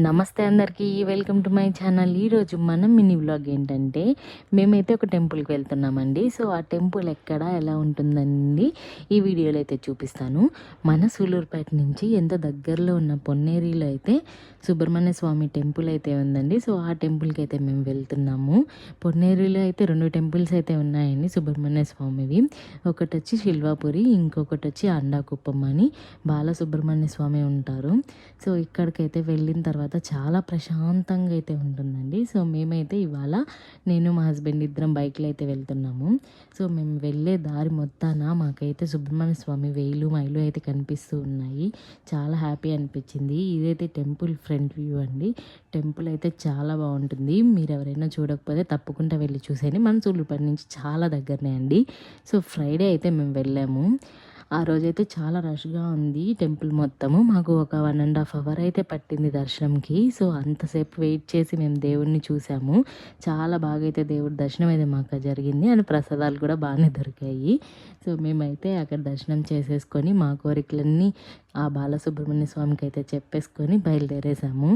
నమస్తే అందరికీ, welcome to my channel. ఈరోజు మనం మినీ వ్లాగ్ ఏంటంటే, మేమైతే ఒక టెంపుల్కి వెళ్తున్నామండి. సో ఆ టెంపుల్ ఎక్కడ ఎలా ఉంటుందండి ఈ వీడియోలో అయితే చూపిస్తాను. మన సూలూరుపేట నుంచి ఎంత దగ్గరలో ఉన్న పొన్నేరిలో అయితే సుబ్రహ్మణ్య స్వామి టెంపుల్ అయితే ఉందండి. సో ఆ టెంపుల్కి అయితే మేము వెళ్తున్నాము. పొన్నేరిలో అయితే 2 టెంపుల్స్ అయితే ఉన్నాయండి సుబ్రహ్మణ్య స్వామివి. ఒకటి వచ్చి శిల్వాపురి, ఇంకొకటి వచ్చి అండాకుప్పం అని బాలసుబ్రహ్మణ్య స్వామి ఉంటారు. సో ఇక్కడికైతే వెళ్ళిన తర్వాత చాలా ప్రశాంతంగా అయితే ఉంటుందండి. సో మేమైతే ఇవాళ నేను మా హస్బెండ్ ఇద్దరం బైక్లో అయితే వెళ్తున్నాము. సో మేము వెళ్ళే దారి మొత్తాన మాకైతే సుబ్రహ్మణ్య స్వామి వేలు మైలు అయితే కనిపిస్తూ ఉన్నాయి. చాలా హ్యాపీ అనిపించింది. ఇదైతే టెంపుల్ ఫ్రంట్ వ్యూ అండి. టెంపుల్ అయితే చాలా బాగుంటుంది. మీరు ఎవరైనా చూడకపోతే తప్పకుండా వెళ్ళి చూసేయండి. మన సూళ్ళూరుపేట నుంచి చాలా దగ్గరనే అండి. సో ఫ్రైడే అయితే మేము వెళ్ళాము. ఆ రోజైతే చాలా రష్గా ఉంది టెంపుల్ మొత్తము. మాకు ఒక 1.5 అవర్ అయితే పట్టింది దర్శనంకి. సో అంతసేపు వెయిట్ చేసి మేము దేవుడిని చూసాము. చాలా బాగా అయితే దేవుడి దర్శనం అయితే మాకు జరిగింది. అండ్ ప్రసాదాలు కూడా బాగానే దొరికాయి. సో మేమైతే అక్కడ దర్శనం చేసేసుకొని మా కోరికలన్నీ ఆ బాలసుబ్రహ్మణ్య స్వామికి అయితే చెప్పేసుకొని బయలుదేరేసాము.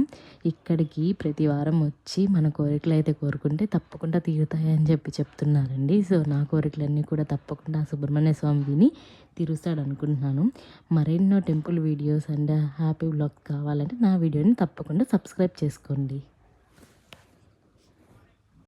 ఇక్కడికి ప్రతి వారం వచ్చి మన కోరికలు అయితే కోరుకుంటే తప్పకుండా తీరుతాయని చెప్తున్నారండి. సో నా కోరికలన్నీ కూడా తప్పకుండా సుబ్రహ్మణ్య స్వామి విని తీరుస్తాడు అనుకుంటున్నాను. మరెన్నో temple videos and happy vlogs కావాలంటే నా వీడియోని తప్పకుండా సబ్స్క్రైబ్ చేసుకోండి.